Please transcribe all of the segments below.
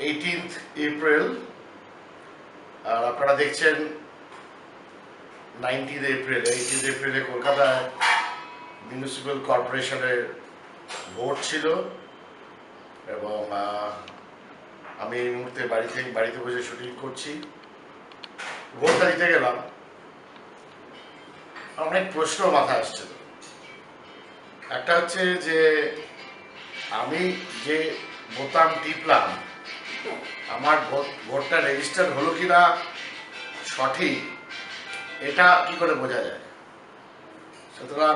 18th April আর আপনারা দেখছেন 19th এপ্রিলে কলকাতায় মিউনিসিপ্যাল কর্পোরেশনের ভোট ছিল এবং আমি এই মুহূর্তে বাড়িতে বসে শুটিং করছি। ভোটটা দিতে গেলাম, অনেক প্রশ্ন মাথায় আসছিল। একটা হচ্ছে যে আমি যে বোতাম টিপলাম আমার ভোটটা রেজিস্টার হলো কিনা সঠিক এটা কি করে বোঝা যায়। সুতরাং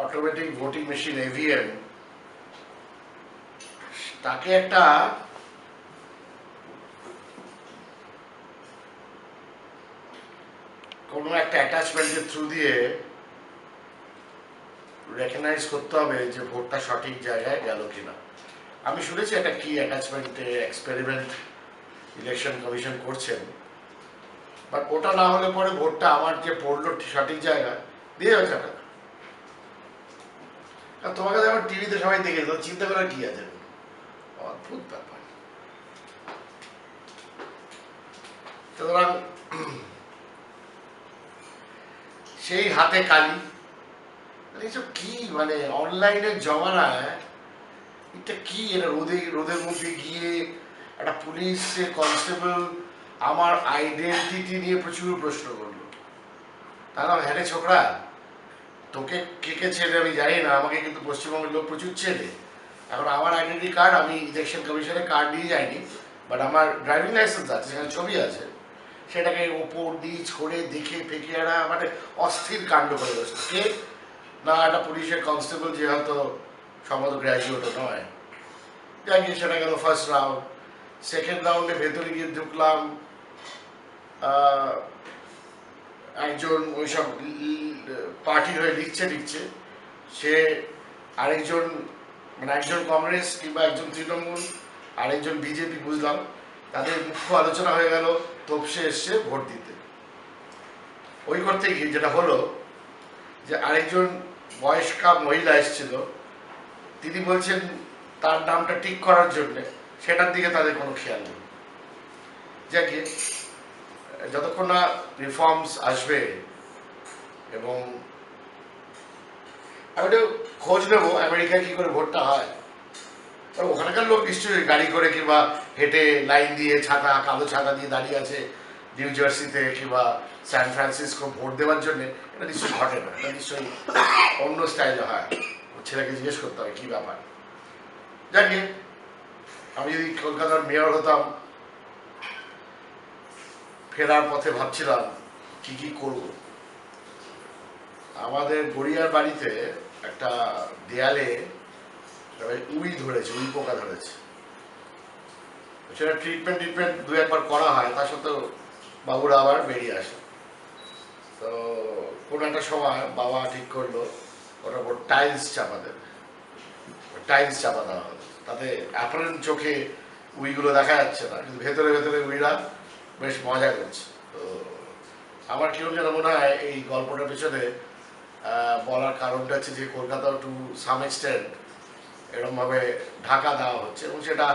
অটোমেটিক ভোটিং মেশিন EVM তাকে একটা কোনো একটা অ্যাটাচমেন্টের থ্রু দিয়ে রেকগনাইজ করতে হবে যে ভোটটা সঠিক জায়গায় গেল কিনা। আমি শুনেছি একটা কি অ্যাটাচমেন্টে এক্সপেরিমেন্ট ইলেকশন কমিশন করছেন, বাট ওটা না হলে পরে ভোটটা আমার যে পড়লো সঠিক জায়গায় দিয়ে যাচ্ছে না। আর তোমাকে যেমন টিভিতে সবাই দেখে তো চিন্তা করার কি আছে, অদ্ভুত ব্যাপার। সুতরাং সেই হাতে কালি এইসব কি মানে অনলাইনের জমানায় এটা কি, এটা রোদের মধ্যে গিয়ে একটা পুলিশের কনস্টেবল আমার আইডেন্টিটি নিয়ে প্রচুর প্রশ্ন করলো। তাহলে হ্যাঁ ছোকরা তোকে কে ছেড়ে আমি জানি না, আমাকে কিন্তু পশ্চিমবঙ্গের লোক প্রচুর ছেড়ে। এখন আমার আইডেন্টি কার্ড আমি ইলেকশন কমিশনের কার্ড নিয়ে যাইনি, বাট আমার ড্রাইভিং লাইসেন্স আছে, সেখানে ছবি আছে। সেটাকে ওপর নিচ করে দেখে ফেঁকে একটা মানে অস্থির কাণ্ড করে বসছে। কে না একটা পুলিশের কনস্টেবল যে হয়তো সম্ভবত গ্র্যাজুয়েটও নয়। যাই গিয়ে সেটা গেল ফার্স্ট রাউন্ড। সেকেন্ড রাউন্ডে ভেতরে গিয়ে ঢুকলাম, একজন ওইসব পার্টির হয়ে লিখছে, সে আরেকজন মানে একজন কংগ্রেস কিংবা একজন তৃণমূল আরেকজন বিজেপি বুঝলাম, তাদের মুখ্য আলোচনা হয়ে গেল তপসে এসছে ভোট দিতে। ওই করতে গিয়ে যেটা হলো যে আরেকজন বয়স্কা মহিলা এসেছিল, তিনি বলছেন তার নামটা ঠিক করার জন্য, সেটার দিকে তাদের কোনো খেয়াল নেই। যাকে যতক্ষণ না রিফর্মস আসবে এবং আমি একটু খোঁজ নেবো আমেরিকায় কি করে ভোটটা হয়। ওখানকার লোক নিশ্চয়ই গাড়ি করে কিংবা হেঁটে লাইন দিয়ে কালো ছাতা দিয়ে দাঁড়িয়ে আছে নিউ জার্সিতে কিংবা স্যান ফ্রান্সিসকো ভোট দেওয়ার জন্য। এটা নিশ্চয়ই ঘটে না, এটা নিশ্চয়ই অন্য স্টাইলে হয়। ছেলেকে জিজ্ঞেস করতে হবে কি ব্যাপার। জানি আমি যদি কলকাতার মেয়র হতাম, ফেরার পথে ভাবছিলাম কি করব। আমাদের গড়িয়ার বাড়িতে একটা দেয়ালে উই পোকা ধরেছে। সেটা ট্রিটমেন্ট দু একবার করা হয়, তার সত্ত্বেও বাবুরা আবার বেরিয়ে আসে। তো কোনো একটা সময় বাবা ঠিক করলো ওটার উপর টাইলস চাপা দেওয়া হলো। তাতে অ্যাপারেন্ট চোখে উইগুলো দেখা যাচ্ছে না, কিন্তু ভেতরে উইরা বেশ মজা করছে। তো আমার কিরকম যেন মনে হয় এই গল্পটার পেছনে বলার কারণটা হচ্ছে যে কলকাতা টু সাম এক্সটেন্ট এরকমভাবে ঢাকা দেওয়া হচ্ছে এবং সেটা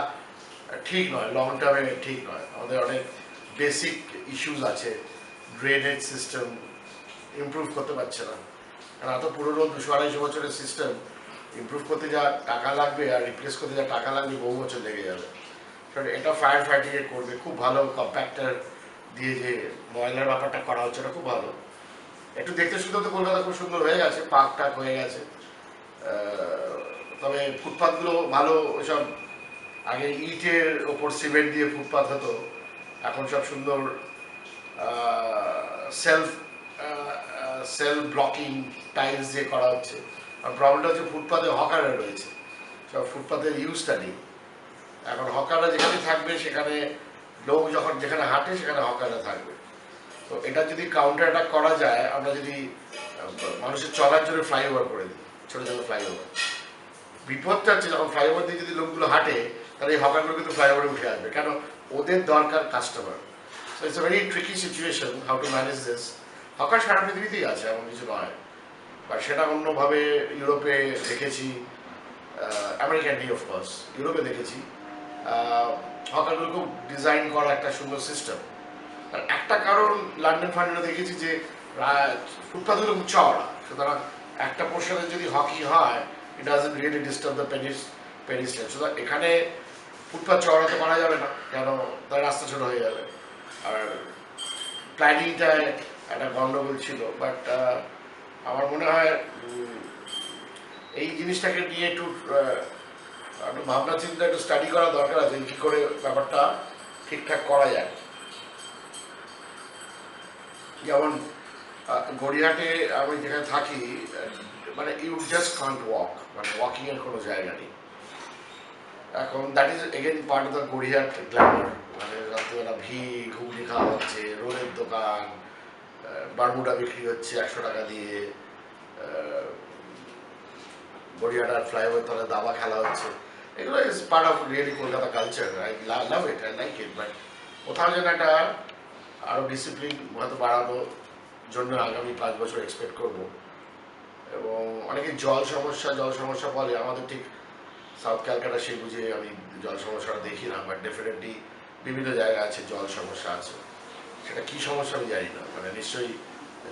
ঠিক নয়, লং টার্মে ঠিক নয়। আমাদের অনেক বেসিক ইস্যুস আছে, ড্রেনেজ সিস্টেম ইমপ্রুভ করতে পারছে না। কারণ এত পুরোনো 200-250 বছরের সিস্টেম ইমপ্রুভ করতে যা টাকা লাগবে আর রিপ্লেস করতে যা টাকা লাগবে বহু বছর লেগে যাবে। কারণ এটা ফায়ার ফাইটিংয়ে করবে খুব ভালো, কম্প্যাক্টার দিয়ে যে ময়লার ব্যাপারটা করা হচ্ছে এটা খুব ভালো। একটু দেখতে শুনতে তো কলকাতা খুব সুন্দর হয়ে গেছে, পার্ক টাক হয়ে গেছে। তবে ফুটপাথগুলো ভালো, ওইসব আগে ইটের ওপর সিমেন্ট দিয়ে ফুটপাথ হতো, এখন সব সুন্দর সেলফ ব্লকিং টাইলস দিয়ে করা হচ্ছে। আর প্রবলেমটা হচ্ছে ফুটপাথে হকাররা রয়েছে, সব ফুটপাথের ইউজটা নেই। এখন হকাররা যেখানে থাকবে সেখানে লোক যখন যেখানে হাঁটে সেখানে হকাররা থাকবে। তো এটা যদি কাউন্টার অ্যাটাক করা যায়, আমরা যদি মানুষের চলার জন্য ফ্লাইওভার করে দিই, ছোটো ছোটো ফ্লাইওভার, বিপদটা হচ্ছে যখন ফ্লাইওভার দিয়ে যদি লোকগুলো হাঁটে তাহলে এই হকারগুলো কিন্তু ফ্লাইওভারে উঠে আসবে, কেন ওদের দরকার customer. So it's a very tricky situation how to manage this. Hawker সারা পৃথিবীতেই আছে, এমন কিছু নয়, বা সেটা অন্যভাবে ইউরোপে দেখেছি, আমেরিকান ডি অফকোর্স, ইউরোপে দেখেছি, হকারগুলো খুব ডিজাইন করা একটা সুন্দর সিস্টেম। আর একটা কারণ লন্ডন ফান্ডনে দেখেছি যে ফুটপাথগুলো খুব চওড়া, সুতরাং একটা পোর্শনে যদি হকি হয় it doesn't really disturb the pedestrian. সুতরাং এখানে ফুটপাথ চওড়া তো করা যাবে না, কেন তার রাস্তা ছোট হয়ে যাবে। আর প্ল্যানিংটায় একটা গন্ডগোল ছিল, বাট আমার মনে হয় এই জিনিসটাকে নিয়ে একটু ভাবনা চিন্তা একটু স্টাডি করা দরকার আছে, কী করে ব্যাপারটা ঠিকঠাক করা যায়। যেমন গড়িয়াহাটে আমি যেখানে থাকি, মানে ইউ জাস্ট কান্ট ওয়াক, মানে ওয়াকিংয়ের কোনো জায়গা নেই। এখন that is again part of the Gariahat Glamour, মানে রাত্রিবেলা ভিড়, ঘুগনি খাওয়া হচ্ছে, রোলের দোকান, বারমুডা বিক্রি হচ্ছে 100 টাকা দিয়ে, গড়িয়াহাটার ফ্লাইওভার তলে দাবা খেলা হচ্ছে। এগুলো is part of really Kolkata culture. I love it, I like it. But কোথাও যেন একটা আরও ডিসিপ্লিন হয়তো বাড়ানোর জন্য আগামী 5 বছর এক্সপেক্ট করব। এবং অনেকে জল সমস্যা বলে, আমাদের ঠিক সাউথ ক্যালকাটা সেই বুঝে আমি জল সমস্যাটা দেখি না, বাট ডেফিনেটলি বিভিন্ন জায়গা আছে জল সমস্যা আছে। সেটা কী সমস্যা আমি জানি না, মানে নিশ্চয়ই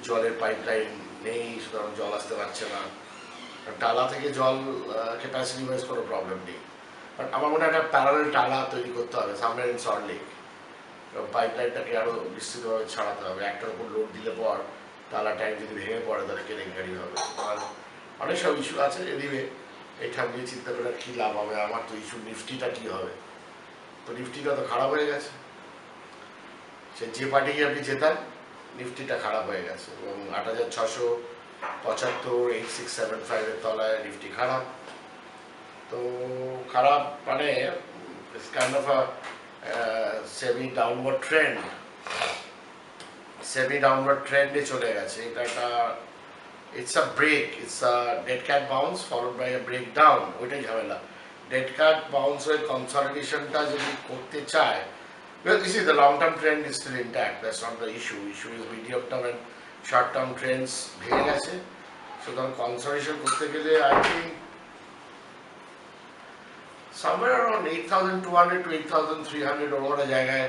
জলের পাইপ লাইন নেই, সুতরাং জল আসতে পারছে না। টালা থেকে জল ক্যাপাসিটি ওয়াইজ কোনো প্রবলেম নেই, বাট আমার মনে হয় একটা প্যারালাল টালা তৈরি করতে হবে সামনের ইন সল্ট লেক। পাইপ লাইনটাকে আরও বিস্তৃতভাবে ছাড়াতে হবে। একটার উপর লোড দিলে পর টালা ট্যাঙ্ক যদি ভেঙে পড়ে তাহলে কেলেঙ্কারি হবে। আর অনেক সব ইস্যু আছে। এদিকে এটা নিয়ে চিন্তা করে কী লাভ হবে, আমার তো ইস্যু নিফটিটা কী হবে। তো নিফটিটা তো খারাপ হয়ে গেছে, সে যে পার্টিকে আপনি জেতান নিফটিটা খারাপ হয়ে গেছে, এবং 8675 8675 তলায় নিফটি খারাপ। তো খারাপ মানে কাইন্ড অফ সেমি ডাউনওয়ার্ড ট্রেন্ডে চলে গেছে। এটা একটা it's a break, it's a dead cat bounce followed by a breakdown. ওইটাই ঝামেলা। ডেড ক্যাট বাউন্স হয়ে কনসলিডেশনটা যদি করতে চায়, well, you see, the long-term trend is still intact. That's not the issue. Issue is medium-term and short-term trends ভেঙে গেছে। সুতরাং consolidation করতে গেলে I think somewhere around 8,200 to 8,300 ওরকম জায়গায়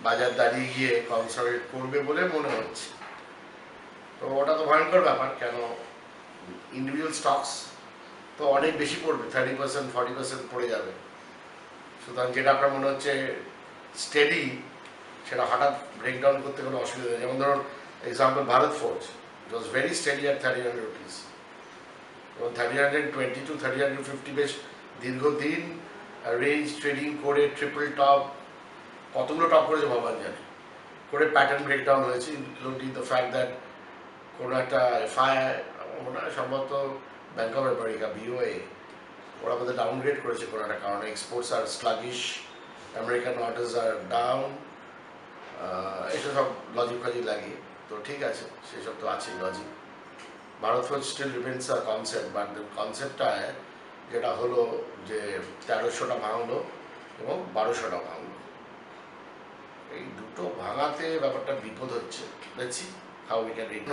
বাজার দাঁড়িয়ে গিয়ে কনসলিডেট করবে বলে মনে হচ্ছে। তো ওটা তো ভয়ঙ্কর ব্যাপার, কেন ইন্ডিভিজুয়াল স্টকস তো অনেক বেশি পড়বে, 30% 40% পড়ে যাবে। সুতরাং যেটা আপনার মনে হচ্ছে স্টেডি, সেটা হঠাৎ ব্রেকডাউন করতে কোনো অসুবিধা নেই। যেমন ধরুন example Bharat forge, it was very steady at 300 rupees, এবং 320 to 350 বেশ দীর্ঘদিন রেঞ্জ ট্রেডিং করে ট্রিপল টপ, কতগুলো টপ করেছে ভগবান জানে, করে প্যাটার্ন ব্রেকডাউন হয়েছে, ইনক্লুডিং দ্য ফ্যাক্ট দ্যাট কোনো একটা এফআইআই মনে হয় সম্ভবত ব্যাঙ্ক অফ আমেরিকা BOA ওরা বোধহয় ডাউনগ্রেড করেছে কোনো একটা কারণে। এক্সপোর্টস আর স্লাগিশ, আমেরিকান অর্ডার্স আর ডাউন, এসব সব লজিক ফজিক লাগিয়ে। তো ঠিক আছে, সেসব তো আছেই logic. Bharat Forge still remains a concept, but কনসেপ্টটা যেটা হলো যে 1300টা ভাঙলো এবং 1200টা ভাঙলো, এই দুটো ভাঙাতে ব্যাপারটা বিপদ হচ্ছে। দেখছি হাউ উই ক্যান রিড।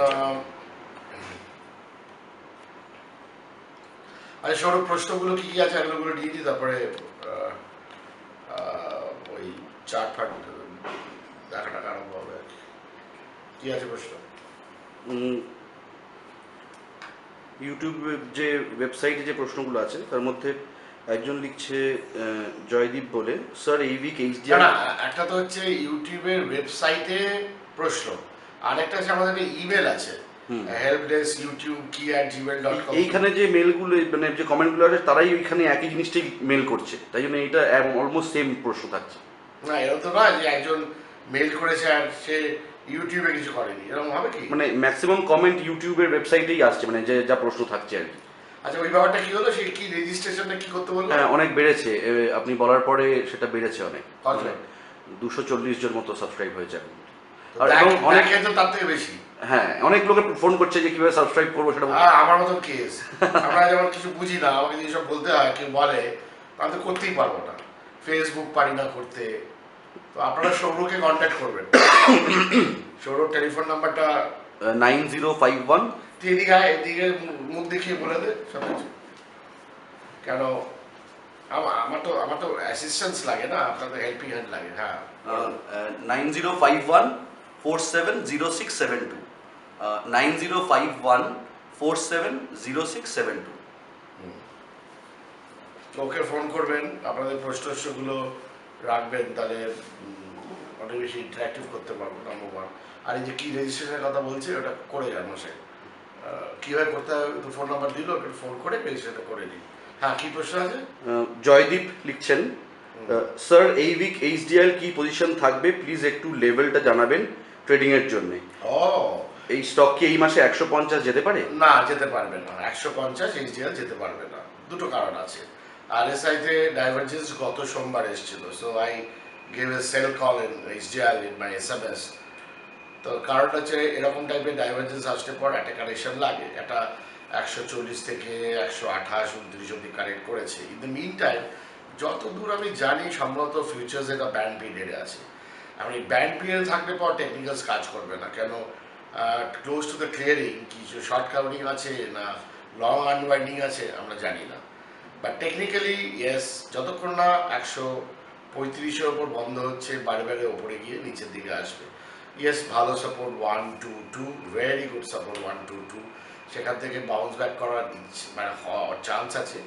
আচ্ছা, সৌরভ প্রশ্নগুলো কী কী আছে এগুলোগুলো দিয়ে দিই, তারপরে ওই চার্ট ফাট দেখাটা আরম্ভ হবে। কী আছে প্রশ্ন? ইউটিউবে যে ওয়েবসাইটে যে প্রশ্নগুলো আছে তার মধ্যে একজন লিখছে জয়দীপ বলে, স্যার এই উইক না, একটা তো হচ্ছে ইউটিউবের ওয়েবসাইটে প্রশ্ন, আর একটা হচ্ছে আমাদের একটা ইমেল আছে helpdesk.youtube@gmail.com। এইখানে যে মেলগুলো মানে যে কমেন্টগুলো আছে তারাই ওইখানে একই জিনিসটাই মেল করছে, তাই জন্য এটা অলমোস্ট সেম প্রশ্ন থাকছে। না, এরকম তো নয় যে একজন মেল করেছে আর সে ইউটিউবে কিছু করেনি, এরকম হবে কি? মানে ম্যাক্সিমাম কমেন্ট ইউটিউবের ওয়েবসাইটেই আসছে, মানে যে যা প্রশ্ন থাকছে আর কি। আচ্ছা, ওই ব্যাপারটা কি হলো? সে কি রেজিস্ট্রেশনটা কি করতে বললো? হ্যাঁ, অনেক বেড়েছে, আপনি বলার পরে সেটা বেড়েছে অনেক। 240 জন মতো সাবস্ক্রাইব হয়েছে এখন। আর অনেক ক্ষেত্রে তার থেকে বেশি। হ্যাঁ, অনেক লোকে ফোন করছে যে কিভাবে সাবস্ক্রাইব করবো সেটা। আমার মতন কেস, আমরা যেমন কিছু বুঝি না, আমাকে যদি সব বলতে হয়, কেউ বলে আমি তো করতেই পারবো না, ফেসবুক পারি না করতে। তো আপনারা সৌরভকে কন্ট্যাক্ট করবেন। সৌরভ টেলিফোন নাম্বারটা 9051। এদিকে এদিকে মুখ দেখিয়ে বলে দে সব কিছু, কেন আমার তো অ্যাসিস্ট্যান্স লাগে না, আপনাদের হেল্পিং হ্যান্ড লাগে। হ্যাঁ, 9051470672, 9051470672। ওকে ফোন করবেন, আপনাদের প্রশ্নগুলো রাখবেন, তাহলে অনেক বেশি ইন্টারাক্টিভ করতে পারবো, নাম্বার ওয়ান। আর এই যে কি রেজিস্ট্রেশনের কথা বলছি, ওটা করে যান মশাই। কীভাবে করতে হবে, একটু ফোন নাম্বার দিল, একটু ফোন করে রেজিস্ট্রেশনটা করে নিন। হ্যাঁ, কী প্রশ্ন আছে? জয়দীপ লিখছেন, স্যার এই উইক এইচডিএল কি পজিশন থাকবে, প্লিজ একটু লেভেলটা জানাবেন ট্রেডিং এর জন্য। ও, এই স্টক কি এই মাসে 150 যেতে পারে? না, যেতে পারবে না। 150 এইচডিএল যেতে পারবে না, দুটো কারণ আছে। আরএসআইতে ডাইভারজেন্স গত সোমবার এসেছিল, so I gave a sell call in HDL in my SMS. তো কারণ হচ্ছে এরকম টাইপের ডাইভারজেন্স আসতে পর একটা কারেকশন লাগে, একটা 140 থেকে 128, 29 অব্দি কারেক্ট করেছে। ইন দ্য মিন টাইম, যতদূর আমি জানি সম্ভবত ফিউচার্স এটা ব্যান্ড পিরিয়ডে আছে। এখন এই ব্যান্ড পিরিয়ড থাকলে পর টেকনিক্যালস কাজ করবে না, কেন ক্লোজ টু দ্য ক্লিয়ারিং কিছু শর্ট কাউন্টিং আছে না লং আনওয়াইন্ডিং আছে আমরা জানি না। বাট টেকনিক্যালি ইয়েস, যতক্ষণ না 135-এর ওপর বন্ধ হচ্ছে, বারে বারে ওপরে গিয়ে নিচের দিকে আসবে। ইয়েস, ভালো সাপোর্ট 122, ভেরি গুড সাপোর্ট 122, সেখান থেকে বাউন্স ব্যাক করার মানে হওয়ার চান্স আছে।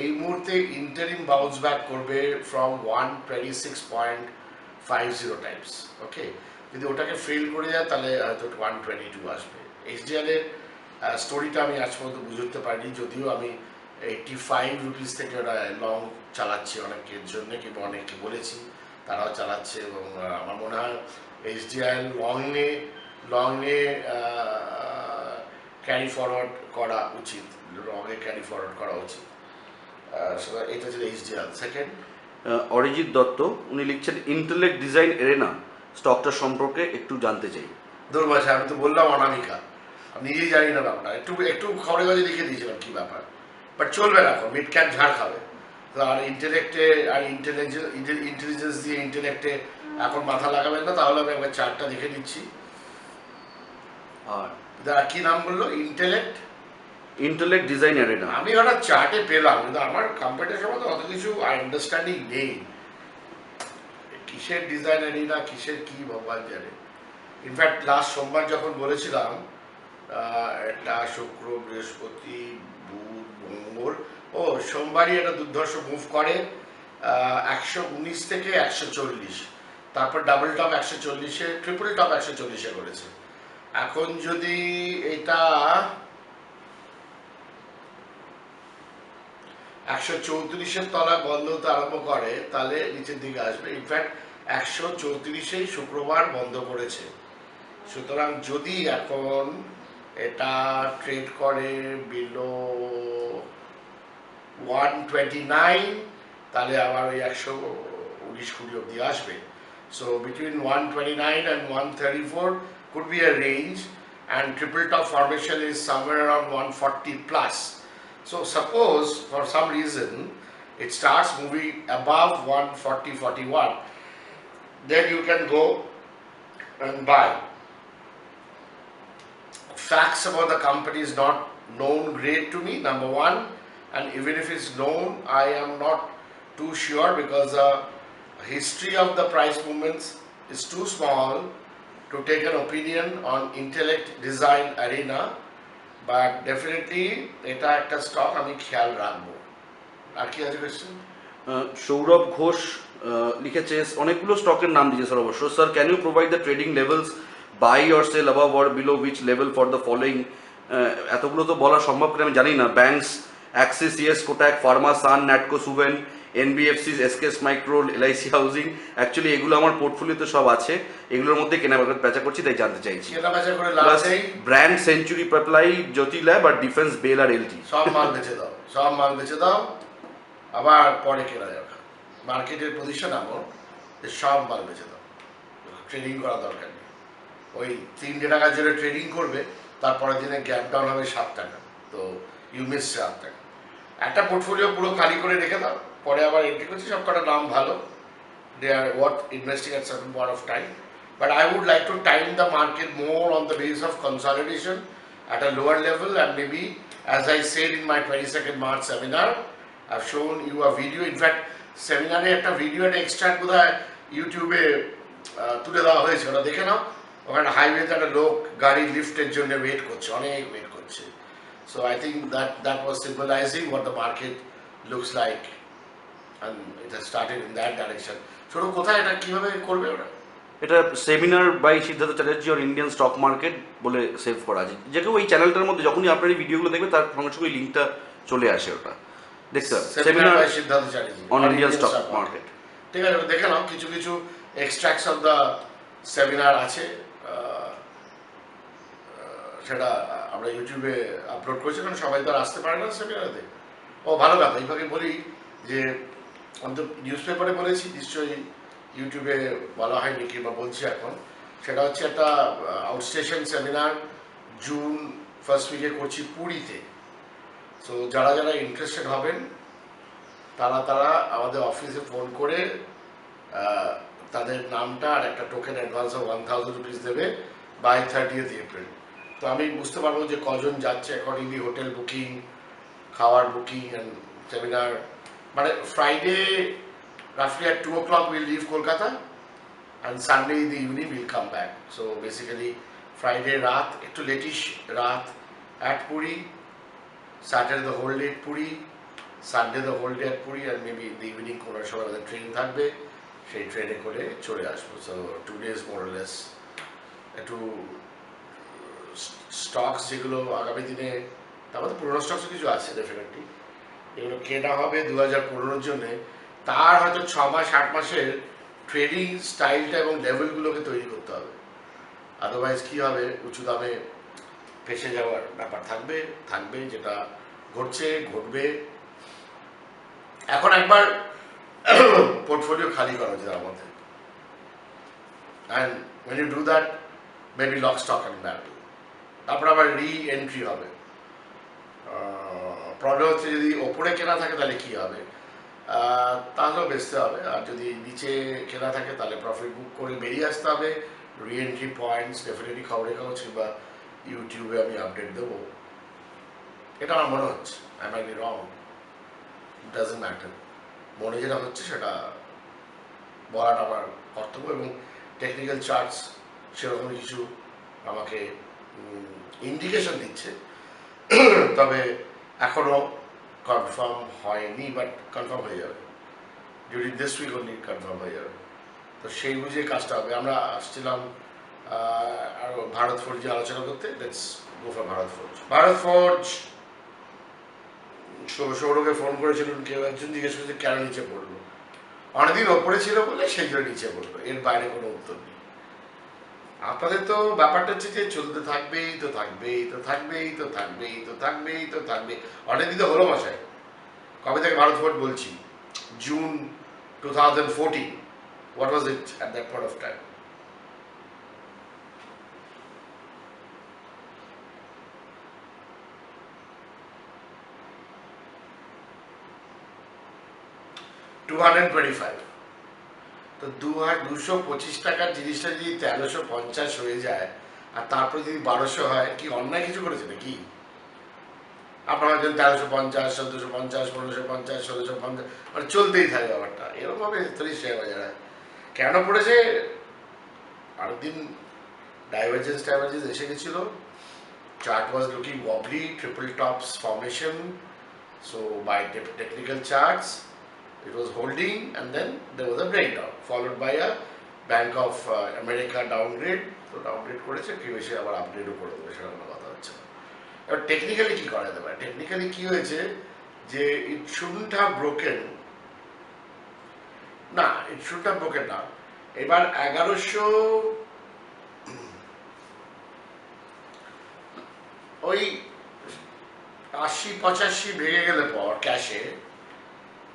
এই মুহূর্তে ইন্টারিম বাউন্স ব্যাক করবে ফ্রম 126.50 টাইমস। ওকে, যদি ওটাকে ফেল করে যায় তাহলে হয়তো 122 আসবে। এইচডিএল এর স্টোরিটা আমি আজ পর্যন্ত বুঝতে পারিনি, যদিও আমি 85 রুপিস থেকে ওটা লং চালাচ্ছি অনেকের জন্য, কিংবা অনেককে বলেছি তারাও চালাচ্ছে, এবং আমার মনে হয় এইচডিএল লংয়ে ক্যারি ফরওয়ার্ড করা উচিত, লংয়ে ক্যারি ফরওয়ার্ড করা উচিত। এটা ছিল এইচডিএল। সেকেন্ড, অরিজিৎ দত্ত উনি লিখছেন, ইন্টেলেক্ট ডিজাইন এরেনা স্টকটা সম্পর্কে একটু জানতে চাই। দুর্বাসা, আমি তো বললাম অনামিকা, আমি নিজেই জানি না ব্যাপারটা, একটু খবরে কাজে লিখে দিয়েছিলাম কী ব্যাপার, বাট চলবে না, এখন মিড ক্যাপ ঝাড় খাবে। তো আর ইন্টেলেক্টে আর ইন্টেলিজেন্স দিয়ে ইন্টেলেক্টে এখন মাথা লাগাবেন না, তাহলে আমি একবার চার্টটা দেখে দিচ্ছি। আর কি নাম বললো? Intellect design arena. আমি ওটা চার্টে পেলাম, কিন্তু আমার কম্পিউটার সম্বন্ধে অত কিছু আন্ডারস্ট্যান্ডিং নেই, কিসের ডিজাইন এরিনা, কিসের কি ভগবান জানে। ইনফ্যাক্ট লাস্ট সোমবার যখন বলেছিলাম এটা শুক্র, বৃহস্পতি, বুধ, মঙ্গল, ও সোমবারই একটা দুর্ধর্ষ মুভ করে 119 থেকে 140, তারপর ডাবল টপ 140-এ, ট্রিপল টপ 140-এ করেছে। এখন যদি এটা 134-এর তলায় বন্ধ হতে আরম্ভ করে, তাহলে নিচের দিকে আসবে। ইনফ্যাক্ট 134-এই শুক্রবার বন্ধ করেছে, সুতরাং যদি এখন এটা ট্রেড করে বিলো 129, তাহলে আবার ওই 119-20 অব্দি আসবে। So between 129 and 134 could be a range, and triple top formation is somewhere around 140 plus. So suppose for some reason it starts moving above 140-41, then you can go and buy. Facts about the company is not known great to me, number one, and even if it's known, I am not too sure, because the history of the price movements is too small to take an opinion on intellect design arena, but definitely এটা একটা stock আমি খেয়াল রাখবো। আর কি আছে question? Sourav Ghosh লিখেছে, অনেকগুলো স্টকের নাম দিয়েছে স্যার অবশ্য। Sir, can you provide the trading levels, buy or sell above or below which level for the following? এতগুলো তো বলা সম্ভব করে আমি জানি না। Banks, Axis, Yes, Kotak, pharma, Sun, Natco, Suven, NBFC, SKS micro, LIC housing, actually এগুলো আমার পোর্টফোলিওতে সব আছে, এগুলোর মধ্যে কেনা বেচা করছি, তাই জানতে চাইছি। কেনা বেচা করে লাভ নেই। ব্র্যান্ড, সেঞ্চুরি, পাপ্লাই, জ্যোতি ল্যাব আর ডিফেন্স, বেল আর এলটি, সব মাল বেচে দাও, সব মাল বেচে দাও, আবার পরে কেনা যাবে। মার্কেটের পজিশন এমন যে সব মাল বেচে দাও, ট্রেডিং করা দরকার নেই। ওই 3 টাকার জন্য ট্রেডিং করবে, তারপরের দিনে গ্যাপ ডাউন হবে 7 টাকা, তো ইউ মিস 7 টাকা। একটা পোর্টফোলিও পুরো খালি করে রেখে দাও, পরে আবার এন্ট্রি করছি, সব কটা নাম ভালো, they are worth investing at certain point of time. But I would like to time the market more on the basis of consolidation at a lower level, and maybe, as I said in my 22nd March seminar, I've shown you a video. In fact, সেমিনারে একটা video, একটা extract বোধহয় ইউটিউবে তুলে দেওয়া হয়েছে, ওটা দেখে নাও। ওখানে হাইওয়েতে একটা লোক গাড়ি লিফটের জন্য ওয়েট করছে, অনেক ওয়েট করছে। So I think that was symbolising what the market looks like, and it has started in that direction. ছোট কোথায় এটা কীভাবে করবে ওরা? এটা সেমিনার বাই সিদ্ধার্থ চ্যাটার্জি আর ইন্ডিয়ান স্টক মার্কেট বলে সেভ করা আছে। যে কেউ এই চ্যানেলটার মধ্যে যখনই আপনার এই ভিডিওগুলো দেখবে তার সঙ্গে সঙ্গে লিঙ্কটা চলে আসে, ওটা দেখতে হবে। Seminar by Siddhartha Chatterjee on Indian stock market. ঠিক আছে, দেখে নাও। কিছু কিছু এক্সট্রাক্টস অফ দ্য সেমিনার আছে, সেটা আমরা ইউটিউবে আপলোড করেছি, কারণ সবাই তো আর আসতে পারে না সেমিনারেতে। ও ভালো কথা, এইভাবে বলি যে অন্তত নিউজ পেপারে বলেছি, নিশ্চয়ই ইউটিউবে বলা হয়নি কিংবা বলছি এখন। সেটা হচ্ছে একটা আউটস্টেশন সেমিনার জুন ফার্স্ট উইকে করছি পুরীতে। সো যারা যারা ইন্টারেস্টেড হবেন তারা আমাদের অফিসে ফোন করে তাদের নামটা আর একটা টোকেন অ্যাডভান্স অফ 1000 রুপিস দেবে বাই 30th এপ্রিল। তো আমি বুঝতে পারবো যে কজন যাচ্ছে, অ্যাকর্ডিংলি হোটেল বুকিং, খাওয়ার বুকিং অ্যান্ড সেমিনার। মানে Friday রাফলি at 2 o'clock we'll leave Kolkata and Sunday in the evening we'll come back. So basically Friday রাত, একটু লেটিশ রাত at Puri, Saturday the whole day at Puri, Sunday the whole day at Puri, and maybe in the evening কোনো সময় আমাদের train থাকবে, সেই ট্রেনে করে চলে আসবো। So 2 days more or less। একটু স্টকস যেগুলো আগামী দিনে, তারপরে পুরোনো স্টকসও কিছু আছে ডেফিনেটলি, এগুলো কেনা হবে 2015-র জন্যে। তার হয়তো 6 মাস 8 মাসের ট্রেডিং স্টাইলটা এবং লেভেলগুলোকে তৈরি করতে হবে। আদারওয়াইজ কী হবে, উঁচু দামে ফেসে যাওয়ার ব্যাপার থাকবে, যেটা ঘটবে। এখন একবার পোর্টফোলিও খালি করা উচিত আমাদের, and when you do that maybe lock stock and barrel, তারপর আবার রি-এন্ট্রি হবে। প্রবলেম হচ্ছে যদি ওপরে কেনা থাকে তাহলে কী হবে, তাহলেও বেচতে হবে, আর যদি নিচে কেনা থাকে তাহলে প্রফিট বুক করে বেরিয়ে আসতে হবে। রি-এন্ট্রি পয়েন্টস ডেফিনেটলি খবরের কাগজ কিংবা ইউটিউবে আমি আপডেট দেবো, এটা আমার মনে হচ্ছে। I might be wrong, it doesn't matter. মনে যেটা হচ্ছে সেটা বলাটা আমার কর্তব্য, এবং টেকনিক্যাল চার্টস সেরকম কিছু আমাকে ইন্ডিকেশন দিচ্ছে, তবে এখনও কনফার্ম হয়নি, বাট কনফার্ম হয়ে যাবে during this week, only confirm হয়ে যাবে। তো সেই বুঝে কাজটা হবে। আমরা আসছিলাম আরও ভারত ফোর্জে আলোচনা করতে। Let's go for Bharat Forge. সৌরভকে ফোন করেছিলেন, কেউ একজন জিজ্ঞেস করেছে কেন নিচে পড়লো। অনেকদিন ওপরে ছিল বলে সেই জন্য নিচে পড়লো, এর বাইরে কোনো উত্তর নেই। আপনাদের তো ব্যাপারটা হচ্ছে যে চলতে থাকবেই তো থাকবেই তো থাকবেই তো থাকবেই তো থাকবেই তো থাকবে। অনেকদিন তো হলো মশাই, কবে থেকে ভারত ফোর্জ বলছি? June 2014। What was it at that point of time? $225। তো 225 টাকার জিনিসটা যদি 1350 হয়ে যায়, আর তারপরে যদি 1200 হয়, কি অন্যায় কিছু করেছে নাকি? আপনারা হচ্ছেন 1350, 1450, 1550, 1650, মানে চলতেই থাকে ব্যাপারটা। এরকমভাবে 30 টাকা বাজার কেন পড়েছে? আরেকদিন ডাইভারজেন্স এসে গেছিল, chart was looking wobbly, triple tops formation, so by technical charts it was holding, and then there was a breakdown followed by a Bank of America downgrade। তো ডাউনগ্রেড করেছে, কি বেশি আবার আপগ্রেডও করে দেবে, সেটা কোনো কথা হচ্ছে না। এবার টেকনিক্যালি কী করা যেতে পারে? টেকনিক্যালি কী হয়েছে যে ইট শুডন্ট হ্যাভ ব্রোকেন, না ইট শুডন্ট হ্যাভ ব্রোকেন না। এবার 1100 ওই 80-85 ভেঙে গেলে পর ক্যাশে,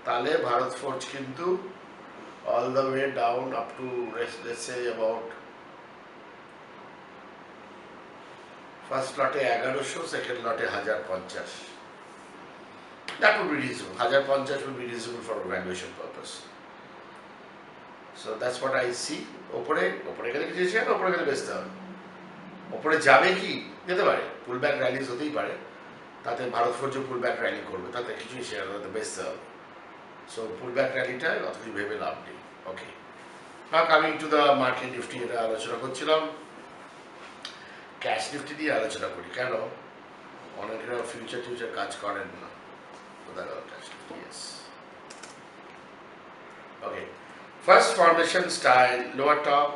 তাহলে ভারত ফোর্জ কিন্তু all the way down up to let's say about first লটে 1100, সেকেন্ড লটে 1050। That would be reasonable. 1050 would be reasonable for valuation purpose. So that's what I see. ওপরে গেলে কিছু শেয়ার, ওপরে গেলে বেচতে হবে। ওপরে যাবে কি, যেতে পারে, পুল ব্যাক র্যালিজ হতেই পারে, তাতে ভারত ফৌজ পুল ব্যাক র্যালি করবে, তাতে কিছুই শেয়ার হতে বেসতে হবে। সো পুল ব্যাক র্যালিটায় অত কিছু ভেবে লাভ নেই। Okay, now coming to the market Nifty, এটা আলোচনা করছিলাম। ক্যাশ নিফটি দিয়ে আলোচনা করি, কেন অনেকেরা ফিউচার কাজ করেন না। Cash Nifty, yes. Okay, first formation style, lower top,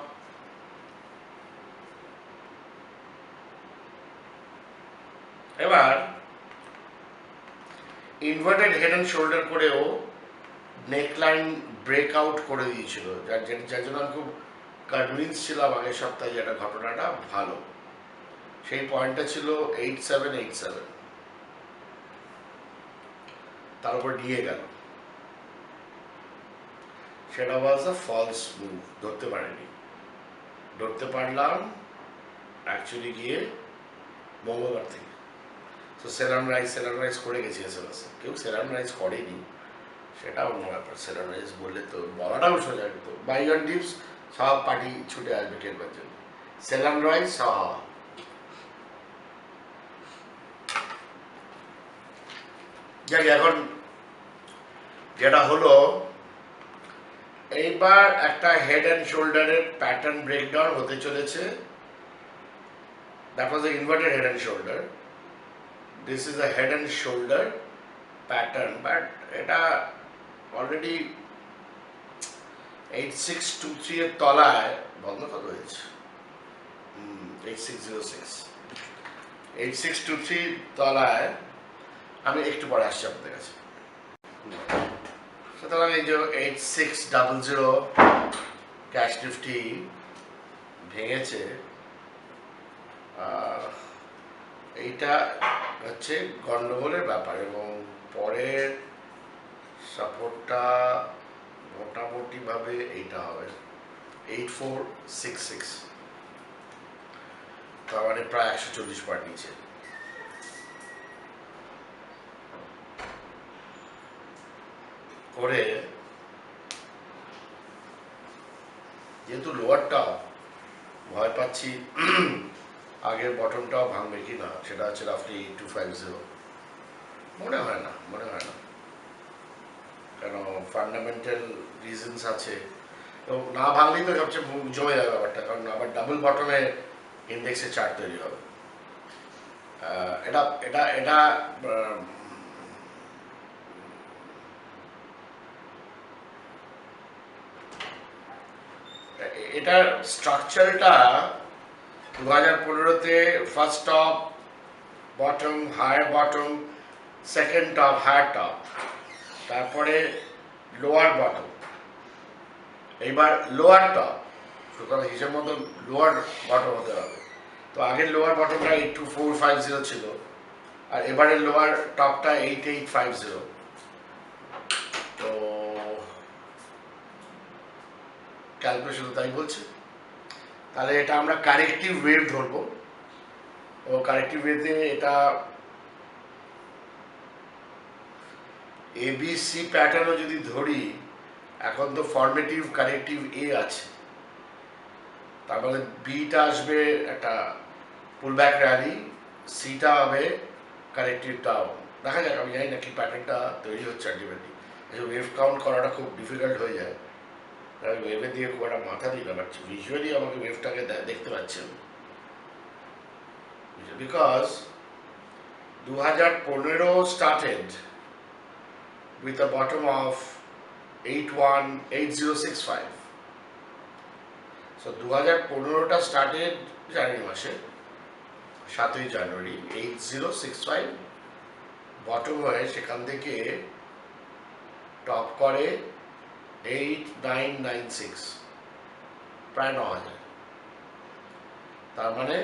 এবার ইনভার্টেড হেড অ্যান্ড শোল্ডার করেও নেকলাইন ব্রেকআউট করে দিয়েছিল, যার জন্য আমি খুব কনভিন্স ছিলাম আগের সপ্তাহে যে একটা ঘটনাটা ভালো। সেই পয়েন্টটা ছিল 8787, তার উপর নিয়ে গেল, সেটা ওয়াজ আ ফলস মুভ, ধরতে পারিনি। ধরতে পারলাম অ্যাকচুয়ালি গিয়ে মঙ্গলবার থেকে। তো সেরাম রাইজ করে গেছি এসএমএস, কেউ সেরাম রাইজ করেনি সেটা অন্য ব্যাপার। সেরাম রাইজ বললে তো বলাটাও সোজা, তো বাই অন ডিপস সব পার্টি ছুটে আসবে কেনবার জন্য, সেরাম রাইজ সব। যাক, এখন যেটা হলো, এইবার একটা হেড অ্যান্ড শোল্ডারের প্যাটার্ন ব্রেকডাউন হতে চলেছে। That was the inverted head and shoulder, this is a head and shoulder pattern, but এটা অলরেডি 8623 এর তলায় বন্ধ কত হয়েছে, 8606, 8623 তলায়। আমি একটু পরে আসছি আপনাদের কাছে। সুতরাং এই যে 8600 ক্যাশ নিফটি ভেঙেছে, এইটা হচ্ছে গন্ডগোলের ব্যাপার। এবং পরের সাপোর্টটা মোটামুটিভাবে এইটা হবে 8466, তার মানে প্রায় 140 পয়েন্ট নিচে। করে যেহেতু লোয়ারটা ভয় পাচ্ছি আগের বটনটাও ভাঙবে কি না, সেটা হচ্ছে রাফলি 8250, মনে হয় না কেন ফান্ডামেন্টাল রিজনস আছে। এবং না ভাঙলেই তো সবচেয়ে জমে যাবে ব্যাপারটা, কারণ আবার ডাবল বটনে ইন্ডেক্সের চার্ট তৈরি হবে। এটা এটা এটা এটার স্ট্রাকচারটা 2015-তে first top, bottom, higher bottom, second top, higher top, তারপরে লোয়ার বটম, এইবার লোয়ার টপ। সুতরাং হিসেব মতো লোয়ার বটম হতে হবে। তো আগের লোয়ার বটমটা 82450 ছিল, আর এবারের লোয়ার টপটা 8850। তো ক্যালকুলেশন তাই বলছে। তাহলে এটা আমরা কারেক্টিভ ওয়েভ ধরবো, ও কারেক্টিভ ওয়েভে এটা এবিসি প্যাটার্নও যদি ধরি, এখন তো ফর্মেটিভ কারেক্টিভ এ আছে, তার মানে বিটা আসবে একটা পুলব্যাক র্যালি, সিটা হবে কারেক্টিভ ডাউন। দেখা যাক, আমি জানি না কি প্যাটার্নটা তৈরি হচ্ছে আলটিমেটলি। ওয়েভ কাউন্ট করাটা খুব ডিফিকাল্ট হয়ে যায়, আমি ওয়েভের দিকে খুব একটা মাথা দিতে পারছি, ভিজুয়ালি আমাকে ওয়েভটাকে দেখতে পাচ্ছি আমি। Because 2015 started with a bottom of 8065. So 2015টা started জানুয়ারি মাসে, 7ই জানুয়ারি 8065 বটম হয়ে সেখান থেকে টপ করে 8996, প্রায় 9000, তার মানে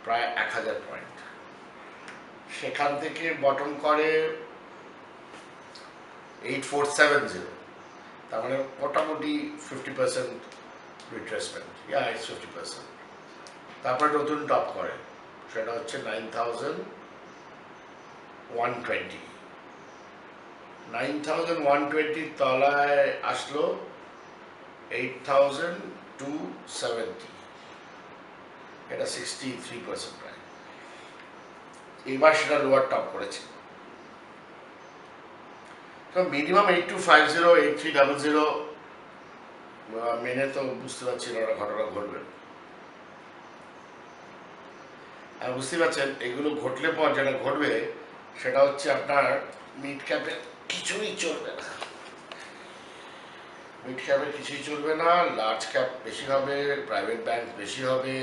প্রায় 1000 পয়েন্ট। সেখান থেকে বটম করে 8470, তার মানে মোটামুটি 50% রিট্রেসমেন্ট, ইটস 50%। তারপরে নতুন টপ করে, সেটা হচ্ছে 9120, 9120 তলায় আসলো 8270, এটা 63% প্রায়। এবার সেটা লোয়ার টপ করেছে। তো মিনিমাম 8250 8300 মেনে তো বুঝতে পারছি না ওটা ঘটনা ঘটবে। আর বুঝতে পারছেন এগুলো ঘটলে পর যেটা ঘটবে সেটা হচ্ছে আপনার মিড ক্যাপে কিছুই চলবে না, মিড ক্যাপে কিছুই চলবে না, লার্জ ক্যাপ বেশি হবে, প্রাইভেট ব্যাংক বেশি হবে।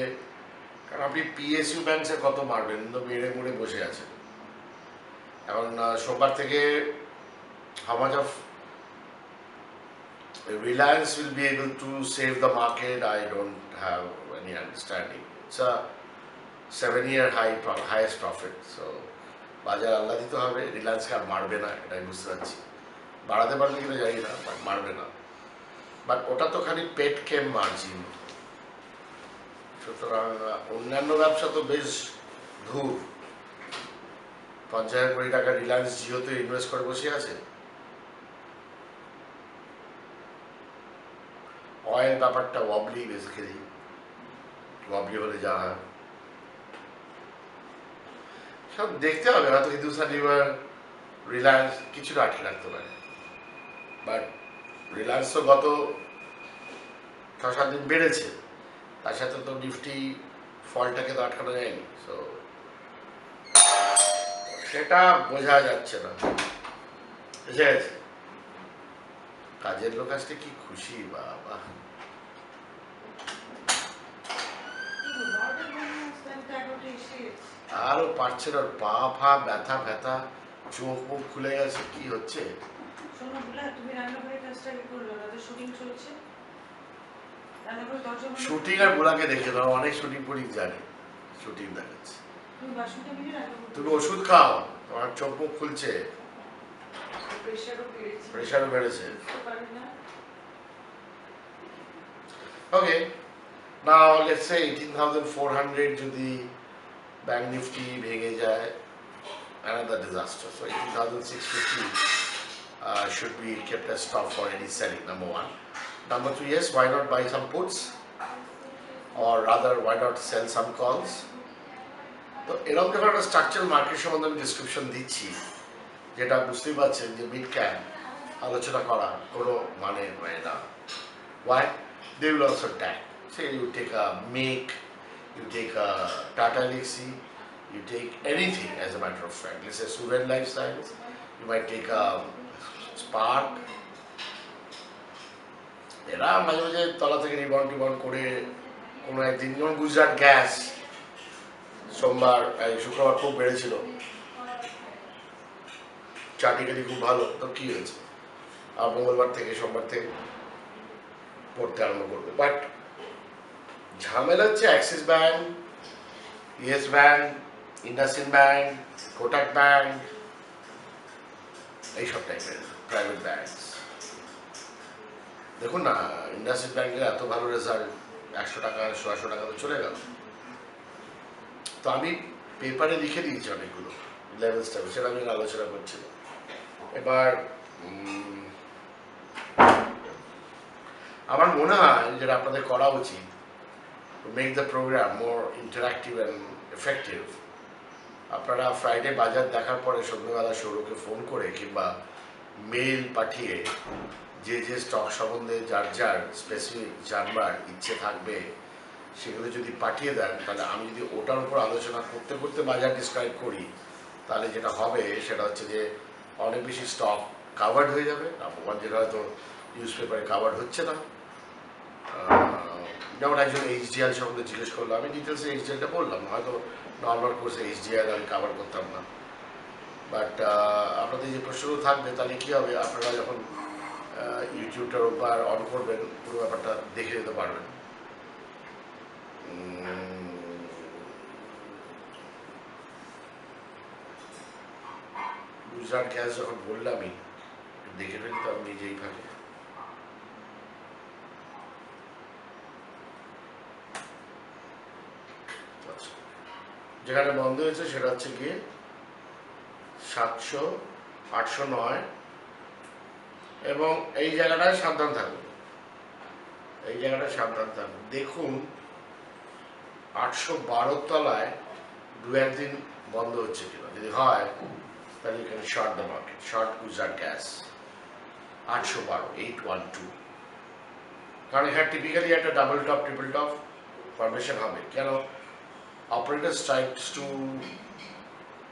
কারণ আপনি পিএসইউ ব্যাংকসে কত মারবেন, তো মেরে মুড়ে বসে আছে। এখন সোমবার থেকে how much of Reliance will be able to save the market, I don't have any understanding. It's a 7-year highest profit. So বাজার আল্লাহ দিতে হবে, রিলায়েন্সকে আর মারবে না, এটাই বুঝতে পারছি। বাড়াতে পারলে কিনা জানি না, বাট মারবে না। বাট ওটা তো খালি পেট কেম মার্জিন। সুতরাং অন্যান্য ব্যবসা তো বেশ ধূর। 50,000 কোটি টাকা রিলায়েন্স জিওতে ইনভেস্ট করে বসে আছে। অয়েল ব্যাপারটা ওয়াবলি, বেসিক্যালি ওয়াবলি হলে যা হয় সব দেখতে হবে। হয়তো হিন্দুস্তান লিভার, রিলায়েন্স কিছুটা আটকে রাখতে পারে, বাট রিলায়েন্স তো গত 6-7 দিন বেড়েছে, তার সাথে তো নিফটি ফলটাকে তো আটকানো যায়নি। সো সেটা বোঝা যাচ্ছে না, বুঝে গেছে। কাজের লোক আজকে কি খুশি, বাবা। আরো পারছে না, পা ফা ব্যথা ফ্যাথা, চোখ মুখ খুলে গেছে, কি হচ্ছে। শুটিং আর বুলাকে দেখে দাও, অনেক শুটিং পুটিং জানি, শুটিং দেখাচ্ছে। তুমি ওষুধ খাও, তোমার চোখ মুখ খুলছে, প্রেশারও বেড়েছে। ওকে, নাও লেটস সে 18,400 যদি ব্যাংক নিফটি ভেঙে যায়, another disaster. So 18,650 should be kept as stop for any selling, number one. Number two, yes, why not buy some puts, or rather why not sell some calls. তো এরকম যখন একটা structural market সম্বন্ধে আমি description দিচ্ছি, যেটা বুঝতেই পারছেন যে মিড ক্যাপ আলোচনা করা কোনো মানে হয় না। Why? They will also tag. Say you take a make, you take a Tata Elxsi, you take anything as a matter of fact. Let's say Suven Life Science, you might take a Spark. এরা মাঝে মাঝে তলা থেকে rebound করে কোনো একদিন, যেমন Gujarat gas সোমবার শুক্রবার খুব বেড়েছিল, চাটিকালি খুব ভালো, তো কি হয়েছে, আর মঙ্গলবার থেকে সোমবার থেকে পড়তে আরম্ভ করবে। বাট ঝামেলা হচ্ছে Axis bank, yes bank, IndusInd bank, Kotak bank, এইসব টাইপের প্রাইভেট ব্যাংক। দেখুন না, ইন্ডাসইন্ড ব্যাংকের এত ভালো রেজাল্ট, 100 টাকা 100 টাকা তো চলে গেল। তো আমি পেপারে লিখে দিয়েছি অনেকগুলো লেভেলসটা, সেটা আমি আলোচনা করছিলাম। এবার আমার মনে হয় যেটা আপনাদের করা উচিত, to make the program more interactive and effective, আপনারা ফ্রাইডে বাজার দেখার পরে সন্ধ্যেবেলা সৌরভকে ফোন করে কিংবা মেইল পাঠিয়ে যে যে স্টক সম্বন্ধে যার যার স্পেসিফিক জানবার ইচ্ছে থাকবে সেগুলো যদি পাঠিয়ে দেন, তাহলে আমি যদি ওটার উপর আলোচনা করতে করতে বাজার ডিসক্রাইব করি, তাহলে যেটা হবে সেটা হচ্ছে যে অনেক বেশি স্টক কাভার্ড হয়ে যাবে, আপনার যেটা হয়তো নিউজ পেপারে কাভার্ড হচ্ছে না। যেমন একজন এইচডিএল সম্বন্ধে জিজ্ঞেস করলো, আমি ডিটেলসে এইচডিএলটা বললাম, হয়তো নর্মাল কোর্সে এইচডিএল আমি কাভার করতাম না। বাট আপনাদের যে প্রশ্নগুলো থাকবে, তাহলে কী হবে, আপনারা যখন ইউটিউবটার উপর অন করবেন, পুরো ব্যাপারটা দেখে যেতে পারবেন। গুজরাট গ্যাস যখন বললামই, দেখে ফেলি তো আমি নিজেই ভাবে। যেখানে বন্ধ হয়েছে সেটা হচ্ছে গিয়ে 700, 809, এবং এই জায়গাটায় সাবধান থাকবে, এই জায়গাটায় সাবধান থাকবে। দেখুন 812 তলায় একদিন বন্ধ হচ্ছে কিনা, যদি হয় তাহলে you can short the market, short Gujarat Gas 812 812, কারণ এখানে টিপিক্যালি একটা double top triple top formation হবে। কেন? Operator tries to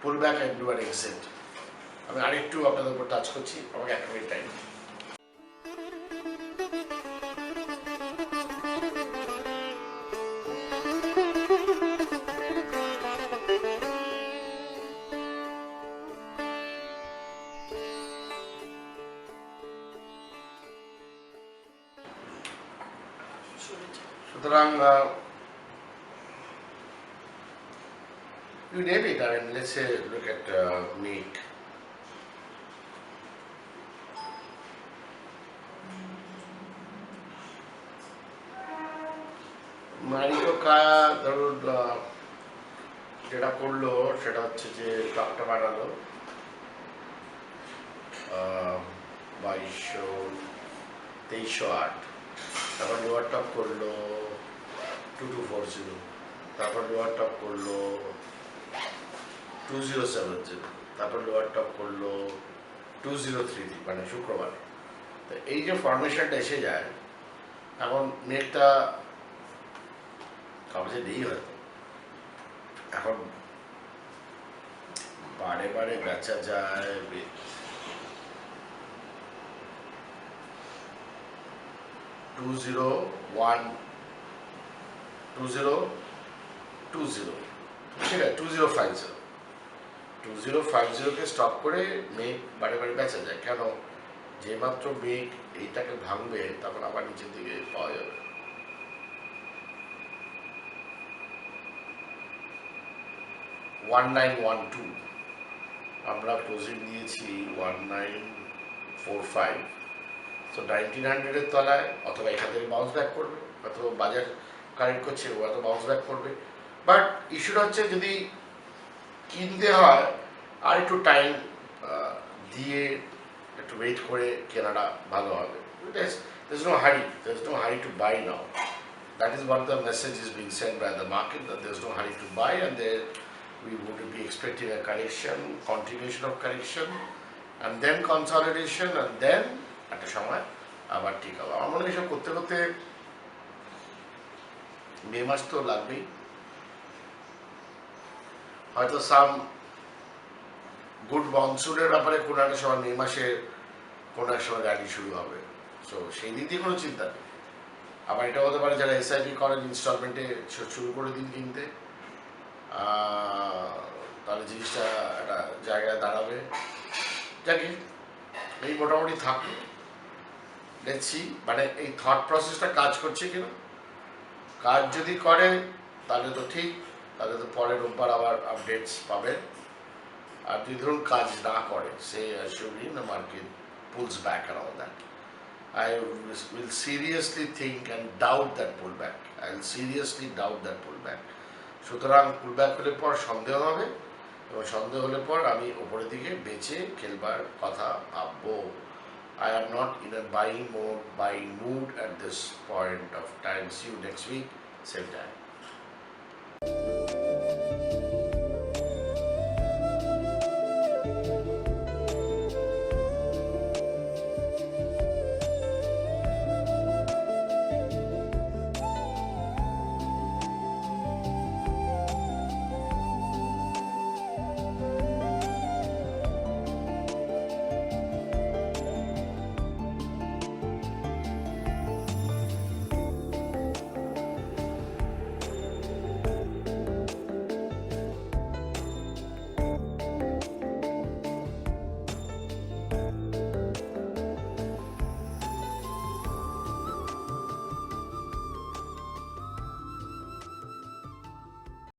pull back and do an exit. আমি আরেকটু আপনাদের উপর টাচ করছি, আমাকে এক মিনিট টাইম। সুতরাং you name it. I mean, let's say look at meat. Marico Kaya ধরুন যেটা করলো সেটা হচ্ছে যে টপটা বানালো 2200-2308, তারপর লোয়ার টপ করলো 2240, তারপর লোয়ার টপ করলো 2070, তারপর লোয়ার টপ করলো 2033, মানে শুক্রবার। তো এই যে ফরমেশনটা এসে যায়, এখন নেটটা কাগজে নেই হয়তো, এখন বারে বারে বেচা যায় 2020, ঠিক আছে 2050কে স্টপ করে মেঘ বারে বারে বেচা যায়। কেন? যে মাত্র মেঘ এইটাকে ভাঙবে তখন আবার নিচের দিকে পাওয়া যাবে। আমরা ক্লোজিং দিয়েছি 1945, তো 1900-এর তলায় অথবা এখান থেকে বাউন্স ব্যাক করবে, অথবা বাজার কারেক্ট করছে ও এত বাউন্স ব্যাক করবে। বাট ইস্যুটা হচ্ছে যদি কিনতে হয় আর একটু টাইম দিয়ে একটু ওয়েট করে কেনাটা ভালো হবে। There's no hurry to buy now. That is what the message is being sent by the market, that there's no hurry to buy, and we would be expecting a correction, continuation of correction, and then consolidation, and then একটা সময় আবার ঠিক হবে। আমার মনে হয় এসব করতে করতে মে মাস তো লাগবেই, হয়তো সাম গুড মনসুনের ব্যাপারে কোনো একটা সময় মে মাসে কোনো এক সময় গাড়ি শুরু হবে। সো সেই দিক দিয়ে কোনো চিন্তা নেই। আবার এটা হতে পারে যারা এসআইপি করেন ইনস্টলমেন্টে শুরু করে দিন কিনতে, তাহলে জিনিসটা একটা জায়গায় দাঁড়াবে। যাকে এই মোটামুটি থাকবে, দেখছি মানে এই থট প্রসেসটা কাজ করছে কিনা। কাজ যদি করে তাহলে তো ঠিক, তাহলে তো পরের রোববার আবার আপডেটস পাবে। আর যদি ধরুন কাজ না করে, সে assuming the market pulls back and all that, I will seriously think and doubt that pullback. I will seriously doubt that pullback. সুতরাং পুলব্যাক হলে পর সন্দেহ হবে, এবং সন্দেহ হলে পর আমি ওপরের দিকে বেচে খেলবার কথা ভাববো। I am not in a buying mood at this point of time. See you next week, same time.